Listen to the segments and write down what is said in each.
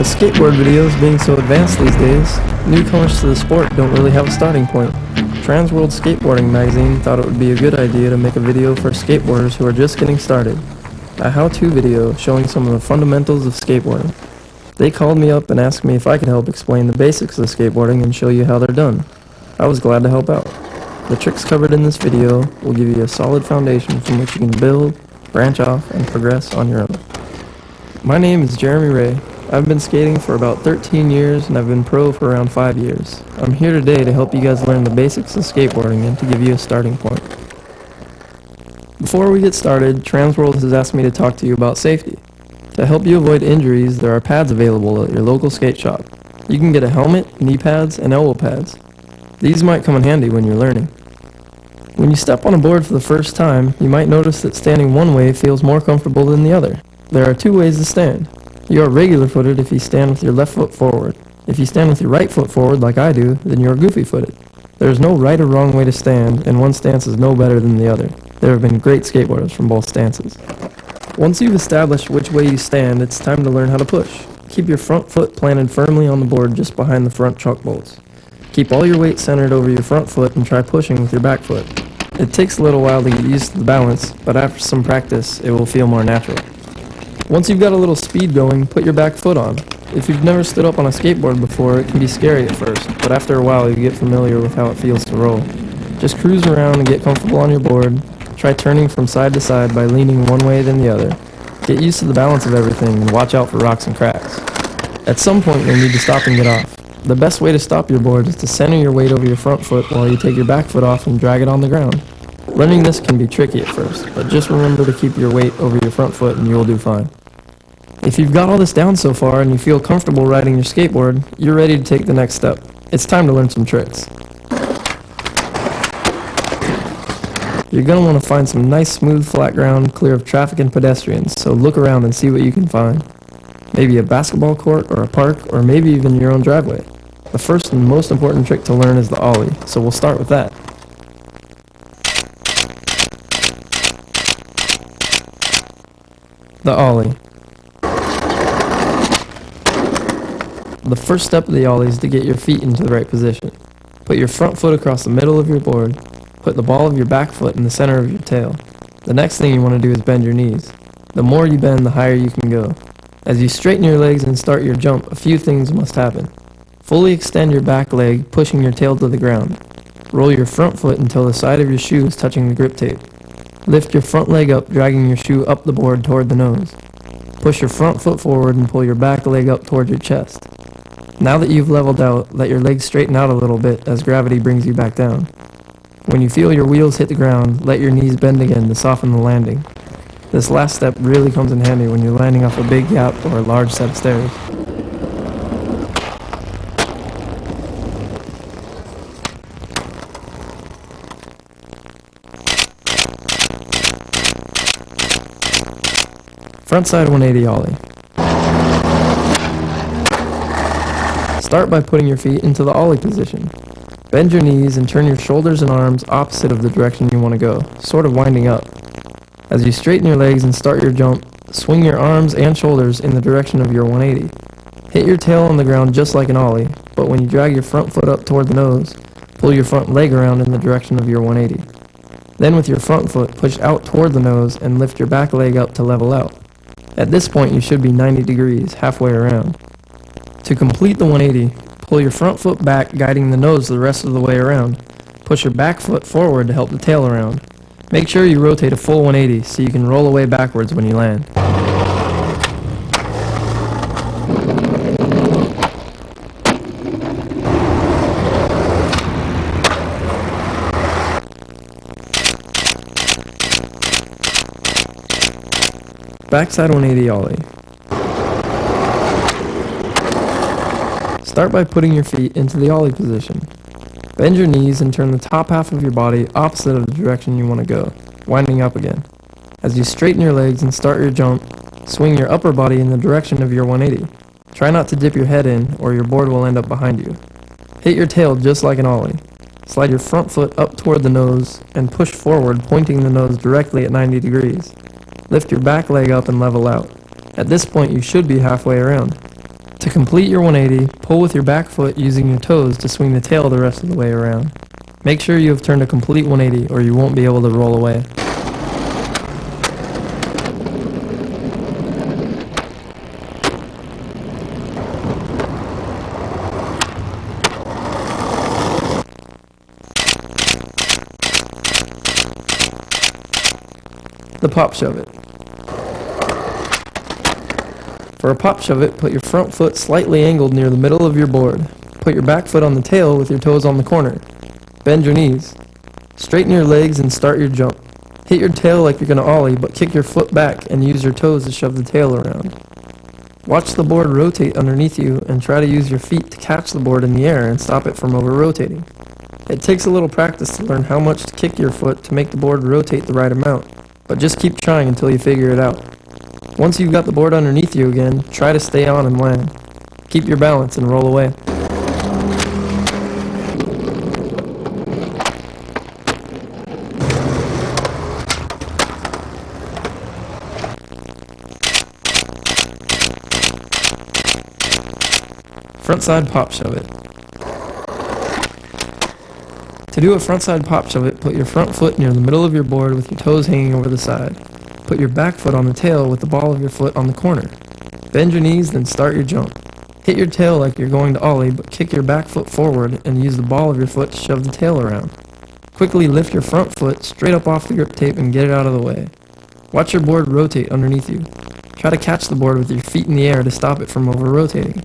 With skateboard videos being so advanced these days, newcomers to the sport don't really have a starting point. Transworld Skateboarding magazine thought it would be a good idea to make a video for skateboarders who are just getting started. A how-to video showing some of the fundamentals of skateboarding. They called me up and asked me if I could help explain the basics of skateboarding and show you how they're done. I was glad to help out. The tricks covered in this video will give you a solid foundation from which you can build, branch off, and progress on your own. My name is Jeremy Ray. I've been skating for about 13 years and I've been pro for around 5 years. I'm here today to help you guys learn the basics of skateboarding and to give you a starting point. Before we get started, Transworld has asked me to talk to you about safety. To help you avoid injuries, there are pads available at your local skate shop. You can get a helmet, knee pads, and elbow pads. These might come in handy when you're learning. When you step on a board for the first time, you might notice that standing one way feels more comfortable than the other. There are two ways to stand. You are regular-footed if you stand with your left foot forward. If you stand with your right foot forward like I do, then you are goofy-footed. There is no right or wrong way to stand, and one stance is no better than the other. There have been great skateboarders from both stances. Once you've established which way you stand, it's time to learn how to push. Keep your front foot planted firmly on the board just behind the front chuck bolts. Keep all your weight centered over your front foot and try pushing with your back foot. It takes a little while to get used to the balance, but after some practice, it will feel more natural. Once you've got a little speed going, put your back foot on. If you've never stood up on a skateboard before, it can be scary at first, but after a while you get familiar with how it feels to roll. Just cruise around and get comfortable on your board. Try turning from side to side by leaning one way then the other. Get used to the balance of everything and watch out for rocks and cracks. At some point you'll need to stop and get off. The best way to stop your board is to center your weight over your front foot while you take your back foot off and drag it on the ground. Learning this can be tricky at first, but just remember to keep your weight over your front foot and you will do fine. If you've got all this down so far and you feel comfortable riding your skateboard, you're ready to take the next step. It's time to learn some tricks. You're going to want to find some nice smooth flat ground clear of traffic and pedestrians, so look around and see what you can find. Maybe a basketball court or a park or maybe even your own driveway. The first and most important trick to learn is the ollie, so we'll start with that. The ollie. The first step of the ollie is to get your feet into the right position. Put your front foot across the middle of your board. Put the ball of your back foot in the center of your tail. The next thing you want to do is bend your knees. The more you bend, the higher you can go. As you straighten your legs and start your jump, a few things must happen. Fully extend your back leg, pushing your tail to the ground. Roll your front foot until the side of your shoe is touching the grip tape. Lift your front leg up, dragging your shoe up the board toward the nose. Push your front foot forward and pull your back leg up toward your chest. Now that you've leveled out, let your legs straighten out a little bit as gravity brings you back down. When you feel your wheels hit the ground, let your knees bend again to soften the landing. This last step really comes in handy when you're landing off a big gap or a large set of stairs. Frontside 180 ollie. Start by putting your feet into the ollie position. Bend your knees and turn your shoulders and arms opposite of the direction you want to go, sort of winding up. As you straighten your legs and start your jump, swing your arms and shoulders in the direction of your 180. Hit your tail on the ground just like an ollie, but when you drag your front foot up toward the nose, pull your front leg around in the direction of your 180. Then with your front foot, push out toward the nose and lift your back leg up to level out. At this point you should be 90 degrees, halfway around. To complete the 180, pull your front foot back, guiding the nose the rest of the way around. Push your back foot forward to help the tail around. Make sure you rotate a full 180 so you can roll away backwards when you land. Backside 180 ollie. Start by putting your feet into the ollie position. Bend your knees and turn the top half of your body opposite of the direction you want to go, winding up again. As you straighten your legs and start your jump, swing your upper body in the direction of your 180. Try not to dip your head in or your board will end up behind you. Hit your tail just like an ollie. Slide your front foot up toward the nose and push forward, pointing the nose directly at 90 degrees. Lift your back leg up and level out. At this point you should be halfway around. To complete your 180, pull with your back foot using your toes to swing the tail the rest of the way around. Make sure you have turned a complete 180 or you won't be able to roll away. The pop shove it. For a pop shove it, put your front foot slightly angled near the middle of your board. Put your back foot on the tail with your toes on the corner. Bend your knees. Straighten your legs and start your jump. Hit your tail like you're going to ollie, but kick your foot back and use your toes to shove the tail around. Watch the board rotate underneath you and try to use your feet to catch the board in the air and stop it from over-rotating. It takes a little practice to learn how much to kick your foot to make the board rotate the right amount, but just keep trying until you figure it out. Once you've got the board underneath you again, try to stay on and land. Keep your balance and roll away. Frontside pop shove it. To do a frontside pop shove it, put your front foot near the middle of your board with your toes hanging over the side. Put your back foot on the tail with the ball of your foot on the corner. Bend your knees, then start your jump. Hit your tail like you're going to ollie, but kick your back foot forward and use the ball of your foot to shove the tail around. Quickly lift your front foot straight up off the grip tape and get it out of the way. Watch your board rotate underneath you. Try to catch the board with your feet in the air to stop it from over-rotating.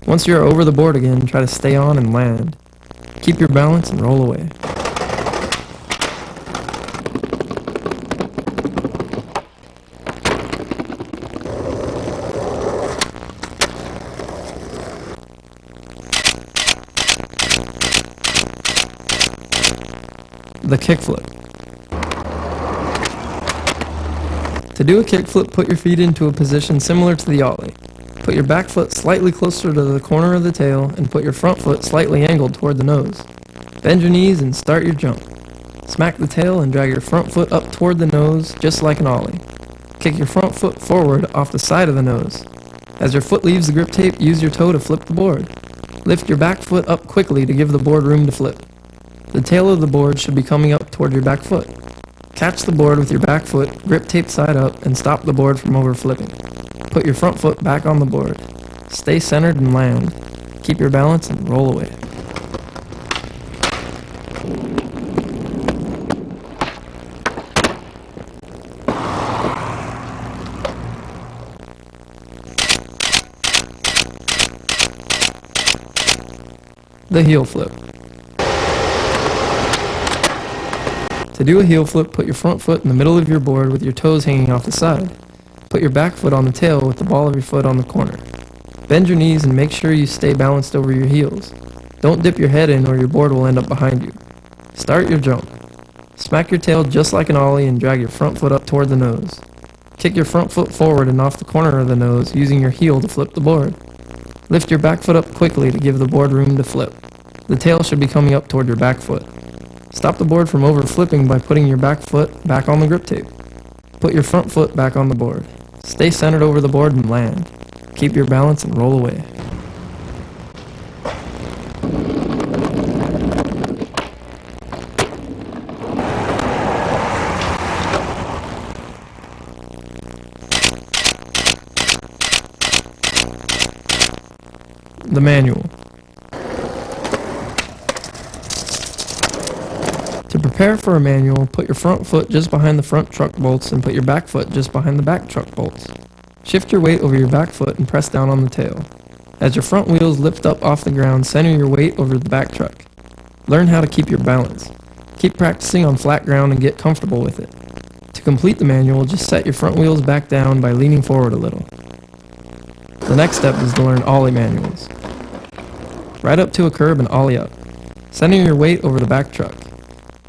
Once you're over the board again, try to stay on and land. Keep your balance and roll away. The kickflip. To do a kickflip, put your feet into a position similar to the ollie. Put your back foot slightly closer to the corner of the tail and put your front foot slightly angled toward the nose. Bend your knees and start your jump. Smack the tail and drag your front foot up toward the nose just like an ollie. Kick your front foot forward off the side of the nose. As your foot leaves the grip tape, use your toe to flip the board. Lift your back foot up quickly to give the board room to flip. The tail of the board should be coming up toward your back foot. Catch the board with your back foot, grip tape side up, and stop the board from over flipping. Put your front foot back on the board. Stay centered and land. Keep your balance and roll away. The heel flip. To do a heel flip, put your front foot in the middle of your board with your toes hanging off the side. Put your back foot on the tail with the ball of your foot on the corner. Bend your knees and make sure you stay balanced over your heels. Don't dip your head in or your board will end up behind you. Start your jump. Smack your tail just like an ollie and drag your front foot up toward the nose. Kick your front foot forward and off the corner of the nose using your heel to flip the board. Lift your back foot up quickly to give the board room to flip. The tail should be coming up toward your back foot. Stop the board from over flipping by putting your back foot back on the grip tape. Put your front foot back on the board. Stay centered over the board and land. Keep your balance and roll away. The manual. To prepare for a manual, put your front foot just behind the front truck bolts and put your back foot just behind the back truck bolts. Shift your weight over your back foot and press down on the tail. As your front wheels lift up off the ground, center your weight over the back truck. Learn how to keep your balance. Keep practicing on flat ground and get comfortable with it. To complete the manual, just set your front wheels back down by leaning forward a little. The next step is to learn ollie manuals. Ride up to a curb and ollie up. Center your weight over the back truck.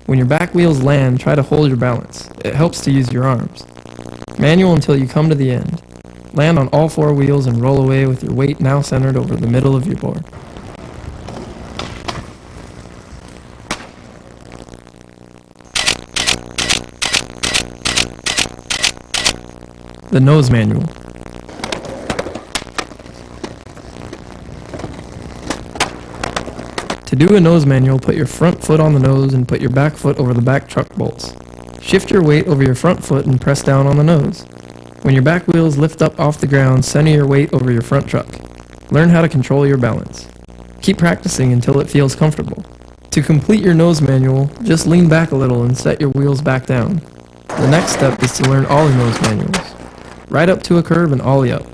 When your back wheels land, try to hold your balance. It helps to use your arms. Manual until you come to the end. Land on all four wheels and roll away with your weight now centered over the middle of your board. The nose manual. To do a nose manual, put your front foot on the nose and put your back foot over the back truck bolts. Shift your weight over your front foot and press down on the nose. When your back wheels lift up off the ground, center your weight over your front truck. Learn how to control your balance. Keep practicing until it feels comfortable. To complete your nose manual, just lean back a little and set your wheels back down. The next step is to learn ollie nose manuals. Ride up to a curve and ollie up.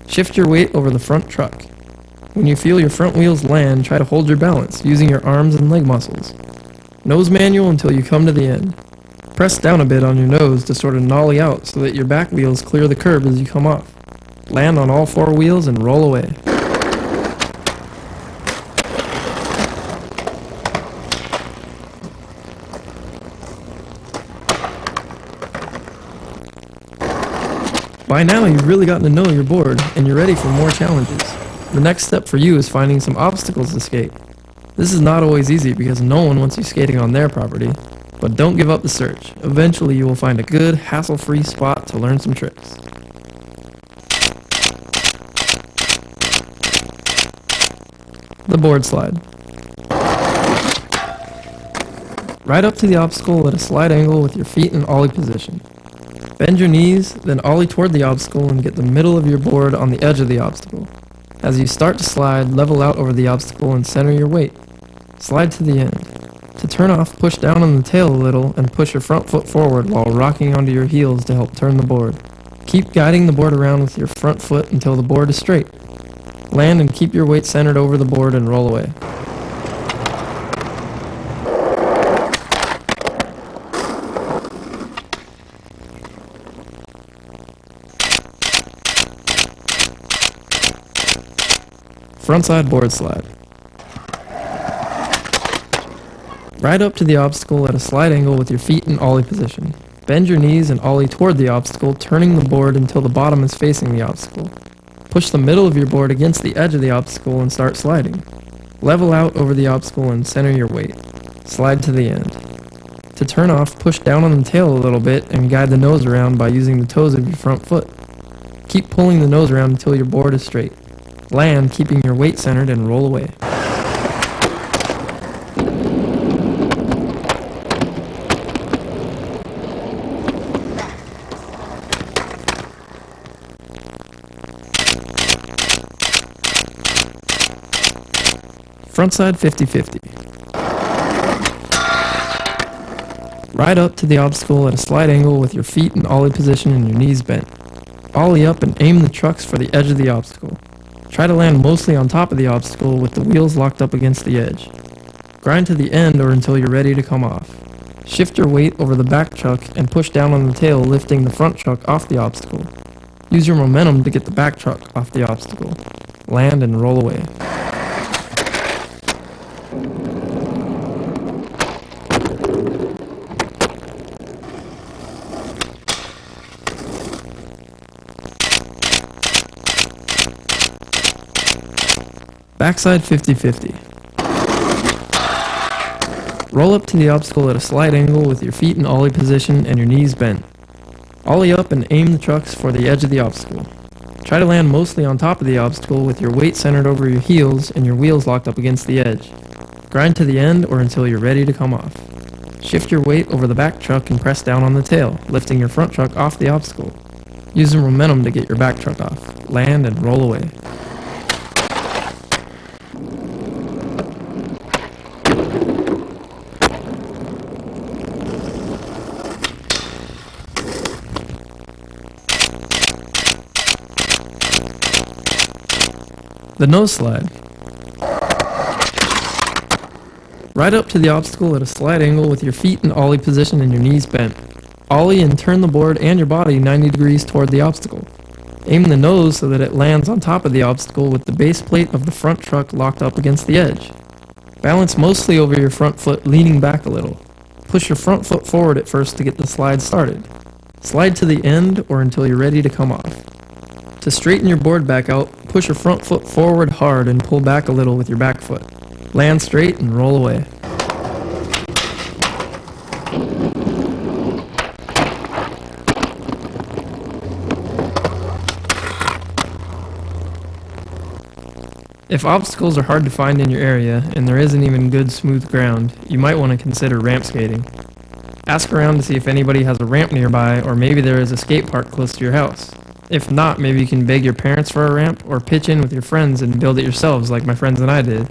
Shift your weight over the front truck. When you feel your front wheels land, try to hold your balance using your arms and leg muscles. Nose manual until you come to the end. Press down a bit on your nose to sort of nollie out so that your back wheels clear the curb as you come off. Land on all four wheels and roll away. By now you've really gotten to know your board and you're ready for more challenges. The next step for you is finding some obstacles to skate. This is not always easy because no one wants you skating on their property, but don't give up the search. Eventually you will find a good, hassle-free spot to learn some tricks. The board slide. Ride up to the obstacle at a slide angle with your feet in ollie position. Bend your knees, then ollie toward the obstacle and get the middle of your board on the edge of the obstacle. As you start to slide, level out over the obstacle and center your weight. Slide to the end. To turn off, push down on the tail a little and push your front foot forward while rocking onto your heels to help turn the board. Keep guiding the board around with your front foot until the board is straight. Land and keep your weight centered over the board and roll away. Frontside board slide. Ride up to the obstacle at a slide angle with your feet in ollie position. Bend your knees and ollie toward the obstacle, turning the board until the bottom is facing the obstacle. Push the middle of your board against the edge of the obstacle and start sliding. Level out over the obstacle and center your weight. Slide to the end. To turn off, push down on the tail a little bit and guide the nose around by using the toes of your front foot. Keep pulling the nose around until your board is straight. Land, keeping your weight centered, and roll away. Frontside 50-50. Ride up to the obstacle at a slide angle with your feet in ollie position and your knees bent. Ollie up and aim the trucks for the edge of the obstacle. Try to land mostly on top of the obstacle with the wheels locked up against the edge. Grind to the end or until you're ready to come off. Shift your weight over the back truck and push down on the tail, lifting the front truck off the obstacle. Use your momentum to get the back truck off the obstacle. Land and roll away. Backside 50-50. Roll up to the obstacle at a slide angle with your feet in ollie position and your knees bent. Ollie up and aim the trucks for the edge of the obstacle. Try to land mostly on top of the obstacle with your weight centered over your heels and your wheels locked up against the edge. Grind to the end or until you're ready to come off. Shift your weight over the back truck and press down on the tail, lifting your front truck off the obstacle. Use the momentum to get your back truck off. Land and roll away. The nose slide. Ride up to the obstacle at a slide angle with your feet in ollie position and your knees bent. Ollie and turn the board and your body 90 degrees toward the obstacle. Aim the nose so that it lands on top of the obstacle with the base plate of the front truck locked up against the edge. Balance mostly over your front foot, leaning back a little. Push your front foot forward at first to get the slide started. Slide to the end or until you're ready to come off. To straighten your board back out, push your front foot forward hard and pull back a little with your back foot. Land straight and roll away. If obstacles are hard to find in your area and there isn't even good smooth ground, you might want to consider ramp skating. Ask around to see if anybody has a ramp nearby, or maybe there is a skate park close to your house. If not, maybe you can beg your parents for a ramp or pitch in with your friends and build it yourselves like my friends and I did.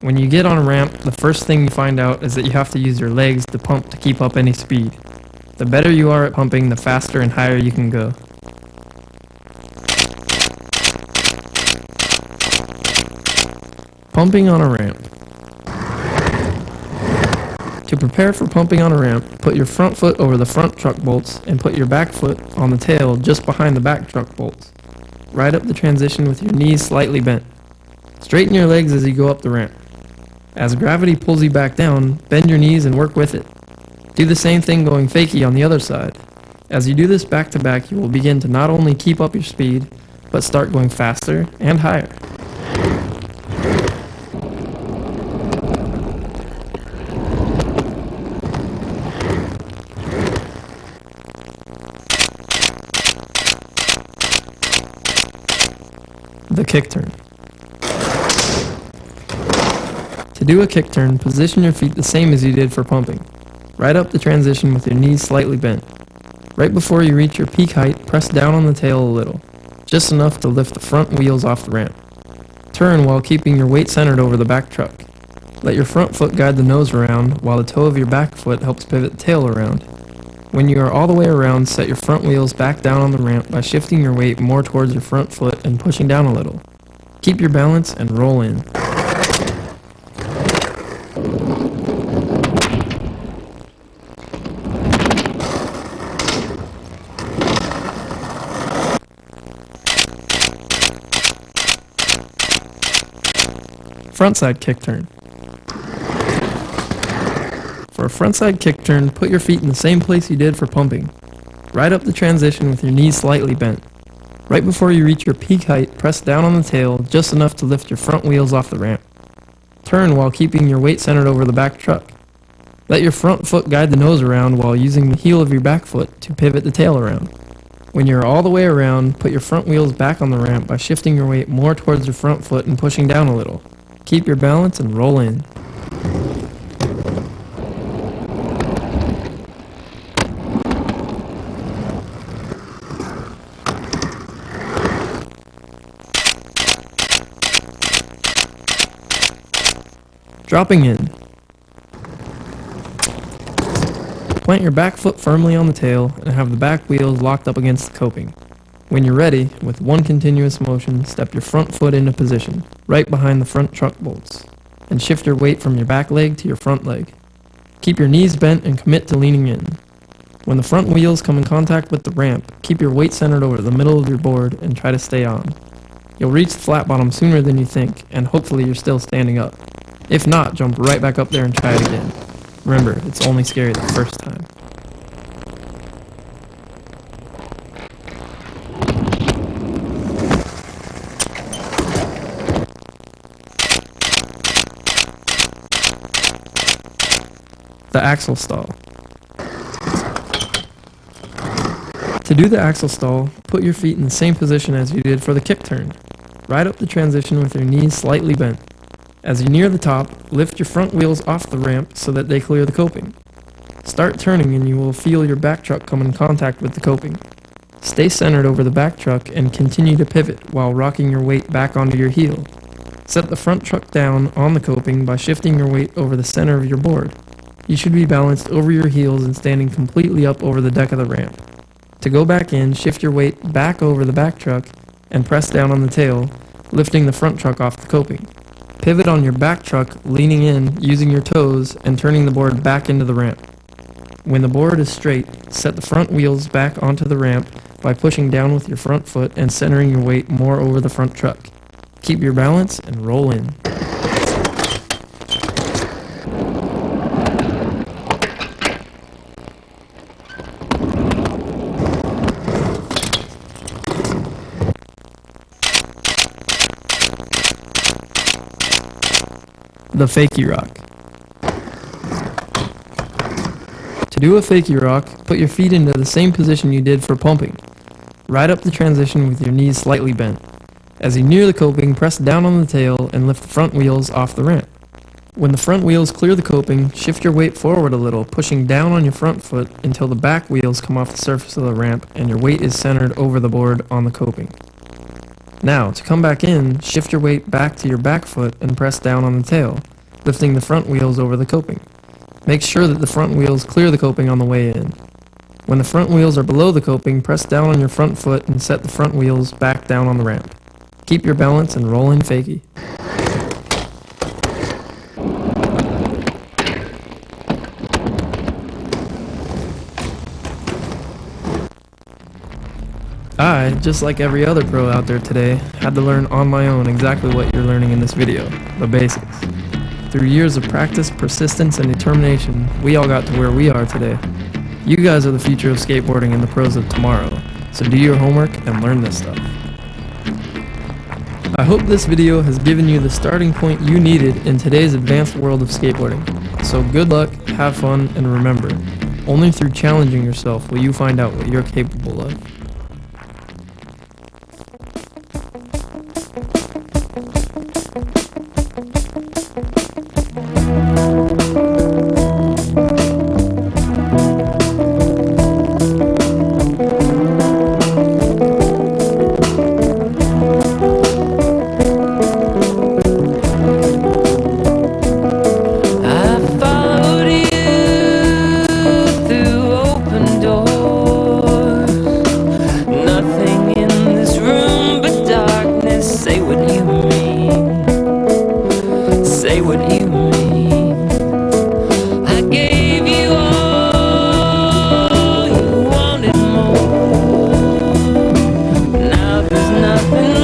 When you get on a ramp, the first thing you find out is that you have to use your legs to pump to keep up any speed. The better you are at pumping, the faster and higher you can go. Pumping on a ramp. To prepare for pumping on a ramp, put your front foot over the front truck bolts and put your back foot on the tail just behind the back truck bolts. Ride up the transition with your knees slightly bent. Straighten your legs as you go up the ramp. As gravity pulls you back down, bend your knees and work with it. Do the same thing going fakie on the other side. As you do this back to back, you will begin to not only keep up your speed, but start going faster and higher. The kick turn. To do a kick turn, position your feet the same as you did for pumping. Ride up the transition with your knees slightly bent. Right before you reach your peak height, press down on the tail a little, just enough to lift the front wheels off the ramp. Turn while keeping your weight centered over the back truck. Let your front foot guide the nose around, while the toe of your back foot helps pivot the tail around. When you are all the way around, set your front wheels back down on the ramp by shifting your weight more towards your front foot and pushing down a little. Keep your balance and roll in. Frontside kick turn. For a frontside kick turn, put your feet in the same place you did for pumping. Ride up the transition with your knees slightly bent. Right before you reach your peak height, press down on the tail just enough to lift your front wheels off the ramp. Turn while keeping your weight centered over the back truck. Let your front foot guide the nose around while using the heel of your back foot to pivot the tail around. When you're all the way around, put your front wheels back on the ramp by shifting your weight more towards your front foot and pushing down a little. Keep your balance and roll in. Dropping in. Plant your back foot firmly on the tail and have the back wheels locked up against the coping. When you're ready, with one continuous motion, step your front foot into position, right behind the front truck bolts, and shift your weight from your back leg to your front leg. Keep your knees bent and commit to leaning in. When the front wheels come in contact with the ramp, keep your weight centered over the middle of your board and try to stay on. You'll reach the flat bottom sooner than you think, and hopefully you're still standing up. If not, jump right back up there and try it again. Remember, it's only scary the first time. The axle stall. To do the axle stall, put your feet in the same position as you did for the kick turn. Ride up the transition with your knees slightly bent. As you near the top, lift your front wheels off the ramp so that they clear the coping. Start turning and you will feel your back truck come in contact with the coping. Stay centered over the back truck and continue to pivot while rocking your weight back onto your heel. Set the front truck down on the coping by shifting your weight over the center of your board. You should be balanced over your heels and standing completely up over the deck of the ramp. To go back in, shift your weight back over the back truck and press down on the tail, lifting the front truck off the coping. Pivot on your back truck, leaning in, using your toes, and turning the board back into the ramp. When the board is straight, set the front wheels back onto the ramp by pushing down with your front foot and centering your weight more over the front truck. Keep your balance and roll in. The fakie rock. To do a fakie rock, put your feet into the same position you did for pumping. Ride up the transition with your knees slightly bent. As you near the coping, press down on the tail and lift the front wheels off the ramp. When the front wheels clear the coping, shift your weight forward a little, pushing down on your front foot until the back wheels come off the surface of the ramp and your weight is centered over the board on the coping. Now, to come back in, shift your weight back to your back foot and press down on the tail, lifting the front wheels over the coping. Make sure that the front wheels clear the coping on the way in. When the front wheels are below the coping, press down on your front foot and set the front wheels back down on the ramp. Keep your balance and roll in fakie. I, just like every other pro out there today, had to learn on my own exactly what you're learning in this video, the basics. Through years of practice, persistence, and determination, we all got to where we are today. You guys are the future of skateboarding and the pros of tomorrow, so do your homework and learn this stuff. I hope this video has given you the starting point you needed in today's advanced world of skateboarding. So good luck, have fun, and remember, only through challenging yourself will you find out what you're capable of. Say what you mean. I gave you all, you wanted more. Now there's nothing